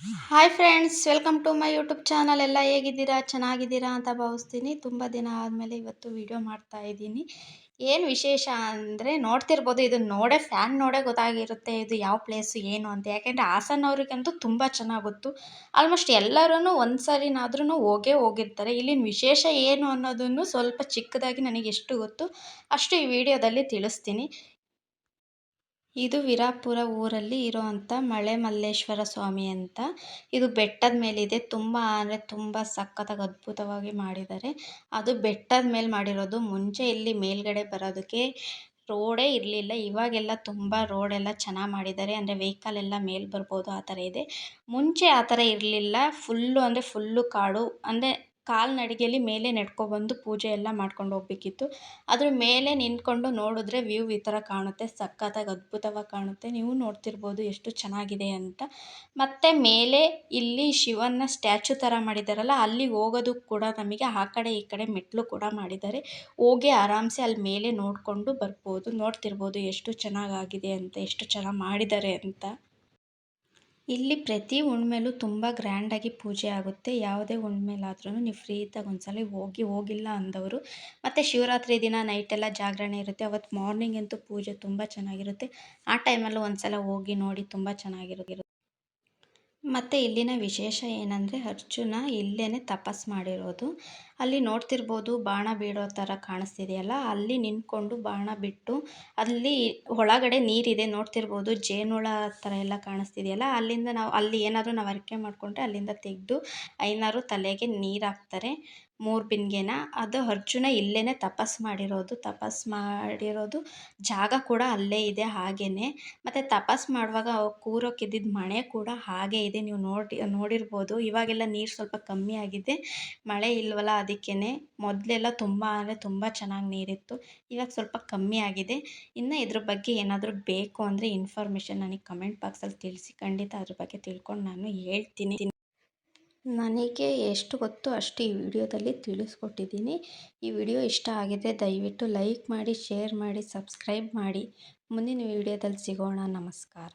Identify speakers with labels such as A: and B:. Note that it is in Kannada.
A: Hi friends, welcome to my YouTube channel. ಎಲ್ಲ ಹೇಗಿದ್ದೀರಾ? ಚೆನ್ನಾಗಿದ್ದೀರಾ ಅಂತ ಭಾವಿಸ್ತೀನಿ. ತುಂಬ ದಿನ ಆದಮೇಲೆ ಇವತ್ತು ವಿಡಿಯೋ ಮಾಡ್ತಾ ಇದ್ದೀನಿ. ಏನು ವಿಶೇಷ ಅಂದರೆ ನೋಡ್ತಿರ್ಬೋದು, ಇದನ್ನು ನೋಡೇ ಗೊತ್ತಾಗಿರುತ್ತೆ ಇದು ಯಾವ ಪ್ಲೇಸು ಏನು ಅಂತ. ಯಾಕೆಂದರೆ ಹಾಸನವ್ರಿಗಂತೂ ತುಂಬ ಚೆನ್ನಾಗಿ ಗೊತ್ತು. ಆಲ್ಮೋಸ್ಟ್ ಎಲ್ಲರೂ ಒಂದು ಸರಿನಾದ್ರೂ ಹೋಗಿರ್ತಾರೆ. ಇಲ್ಲಿನ ವಿಶೇಷ ಏನು ಅನ್ನೋದನ್ನು ಸ್ವಲ್ಪ ಚಿಕ್ಕದಾಗಿ ನನಗೆ ಎಷ್ಟು ಗೊತ್ತು ಅಷ್ಟು ಈ ವಿಡಿಯೋದಲ್ಲಿ ತಿಳಿಸ್ತೀನಿ. ಇದು ವೀರಾಪುರ ಊರಲ್ಲಿ ಇರೋವಂಥ ಮಳೆ ಮಲ್ಲೇಶ್ವರ ಸ್ವಾಮಿ ಅಂತ. ಇದು ಬೆಟ್ಟದ ಮೇಲಿದೆ. ತುಂಬ ಅಂದರೆ ತುಂಬ ಸಖತ್ತಾಗಿ ಅದ್ಭುತವಾಗಿ ಮಾಡಿದ್ದಾರೆ. ಅದು ಬೆಟ್ಟದ ಮೇಲೆ ಮಾಡಿರೋದು. ಮುಂಚೆ ಇಲ್ಲಿ ಮೇಲ್ಗಡೆ ಬರೋದಕ್ಕೆ ರೋಡೇ ಇರಲಿಲ್ಲ. ಇವಾಗೆಲ್ಲ ತುಂಬ ರೋಡೆಲ್ಲ ಚೆನ್ನಾಗಿ ಮಾಡಿದ್ದಾರೆ. ಅಂದರೆ ವೆಹಿಕಲ್ ಎಲ್ಲ ಮೇಲೆ ಬರ್ಬೋದು, ಆ ಥರ ಇದೆ. ಮುಂಚೆ ಆ ಥರ ಇರಲಿಲ್ಲ. ಫುಲ್ಲು ಕಾಡು. ಅಂದರೆ ಕಾಲ್ನಡಿಗೆಯಲ್ಲಿ ಮೇಲೆ ನಡ್ಕೊಬಂದು ಪೂಜೆ ಎಲ್ಲ ಮಾಡ್ಕೊಂಡು ಹೋಗ್ಬೇಕಿತ್ತು. ಅದ್ರ ಮೇಲೆ ನಿಂತ್ಕೊಂಡು ನೋಡಿದ್ರೆ ವ್ಯೂ ಈ ಥರ ಕಾಣುತ್ತೆ. ಸಖತ್ತಾಗಿ ಅದ್ಭುತವಾಗಿ ಕಾಣುತ್ತೆ. ನೀವು ನೋಡ್ತಿರ್ಬೋದು ಎಷ್ಟು ಚೆನ್ನಾಗಿದೆ ಅಂತ. ಮತ್ತು ಮೇಲೆ ಇಲ್ಲಿ ಶಿವನ ಸ್ಟ್ಯಾಚು ಥರ ಮಾಡಿದ್ದಾರಲ್ಲ, ಅಲ್ಲಿ ಹೋಗೋದಕ್ಕೆ ಕೂಡ ನಮಗೆ ಆ ಕಡೆ ಈ ಕಡೆ ಮೆಟ್ಲು ಕೂಡ ಮಾಡಿದ್ದಾರೆ. ಹೋಗಿ ಆರಾಮ್ಸೆ ಅಲ್ಲಿ ಮೇಲೆ ನೋಡಿಕೊಂಡು ಬರ್ಬೋದು. ನೋಡ್ತಿರ್ಬೋದು ಎಷ್ಟು ಚೆನ್ನಾಗಾಗಿದೆ ಅಂತ, ಎಷ್ಟು ಚೆನ್ನಾಗಿ ಮಾಡಿದ್ದಾರೆ ಅಂತ. ಇಲ್ಲಿ ಪ್ರತಿ ಹುಣ್ಮೇಲೂ ತುಂಬ ಗ್ರ್ಯಾಂಡಾಗಿ ಪೂಜೆ ಆಗುತ್ತೆ. ಯಾವುದೇ ಹುಣ್ಮೇಲಾದ್ರೂ ನೀವು ಫ್ರೀ ಇದ್ದಾಗ ಒಂದ್ಸಲ ಹೋಗಿಲ್ಲ ಅಂದವರು. ಮತ್ತು ಶಿವರಾತ್ರಿ ದಿನ ನೈಟೆಲ್ಲ ಜಾಗರಣೆ ಇರುತ್ತೆ. ಅವತ್ತು ಮಾರ್ನಿಂಗ್ ಅಂತೂ ಪೂಜೆ ತುಂಬ ಚೆನ್ನಾಗಿರುತ್ತೆ. ಆ ಟೈಮಲ್ಲೂ ಒಂದ್ಸಲ ಹೋಗಿ ನೋಡಿ, ತುಂಬ ಚೆನ್ನಾಗಿರುತ್ತೆ. ಮತ್ತು ಇಲ್ಲಿನ ವಿಶೇಷ ಏನಂದರೆ ಅರ್ಜುನ ಇಲ್ಲೇ ತಪಸ್ಸು ಮಾಡಿರೋದು. ಅಲ್ಲಿ ನೋಡ್ತಿರ್ಬೋದು ಬಾಣ ಬಿಡೋ ಥರ ಕಾಣಿಸ್ತಿದೆಯಲ್ಲ, ಅಲ್ಲಿ ನಿಂತ್ಕೊಂಡು ಬಾಣ ಬಿಟ್ಟು ಅಲ್ಲಿ ಒಳಗಡೆ ನೀರಿದೆ ನೋಡ್ತಿರ್ಬೋದು. ಜೇನುಹುಳ ಥರ ಎಲ್ಲ ಕಾಣಿಸ್ತಿದೆಯಲ್ಲ, ಅಲ್ಲಿಂದ ಅಲ್ಲಿ ಏನಾದರೂ ನಾವು ಹರಕೆ ಮಾಡಿಕೊಂಡ್ರೆ ಅಲ್ಲಿಂದ ತೆಗೆದು ಐನಾರು ತಲೆಗೆ ನೀರು ಹಾಕ್ತಾರೆ, 3 ಬಿಂದಿಗೆನ. ಅದು ಅರ್ಜುನ ಇಲ್ಲೇ ತಪಸ್ಸು ಮಾಡಿರೋದು ಜಾಗ ಕೂಡ ಅಲ್ಲೇ ಇದೆ ಹಾಗೇ. ಮತ್ತು ತಪಸ್ಸು ಮಾಡುವಾಗ ಕೂರೋಕ್ಕಿದ್ದಿದ್ದ ಮಣೆ ಕೂಡ ಹಾಗೇ ಇದೆ. ನೀವು ನೋಡಿರ್ಬೋದು. ಇವಾಗೆಲ್ಲ ನೀರು ಸ್ವಲ್ಪ ಕಮ್ಮಿ ಆಗಿದೆ, ಮಳೆ ಇಲ್ವಲ್ಲ ಅದಕ್ಕೇ. ಮೊದಲೆಲ್ಲ ತುಂಬ ಅಂದರೆ ತುಂಬ ಚೆನ್ನಾಗಿ ನೀರಿತ್ತು. ಇವಾಗ ಸ್ವಲ್ಪ ಕಮ್ಮಿ ಆಗಿದೆ. ಇನ್ನು ಇದ್ರ ಬಗ್ಗೆ ಏನಾದರೂ ಬೇಕು ಅಂದರೆ ಇನ್ಫಾರ್ಮೇಷನ್ ನನಗೆ ಕಮೆಂಟ್ ಬಾಕ್ಸಲ್ಲಿ ತಿಳಿಸಿ. ಖಂಡಿತ ಅದ್ರ ಬಗ್ಗೆ ತಿಳ್ಕೊಂಡು ನಾನು ಹೇಳ್ತೀನಿ. ನನಗೆ ಎಷ್ಟು ಗೊತ್ತು ಅಷ್ಟು ಈ ವಿಡಿಯೋದಲ್ಲಿ ತಿಳಿಸ್ಕೊಟ್ಟಿದ್ದೀನಿ. ಈ ವಿಡಿಯೋ ಇಷ್ಟ ಆಗಿದ್ರೆ ದಯವಿಟ್ಟು ಲೈಕ್ ಮಾಡಿ, ಶೇರ್ ಮಾಡಿ, ಸಬ್ಸ್ಕ್ರೈಬ್ ಮಾಡಿ. ಮುಂದಿನ ವಿಡಿಯೋದಲ್ಲಿ ಸಿಗೋಣ. ನಮಸ್ಕಾರ.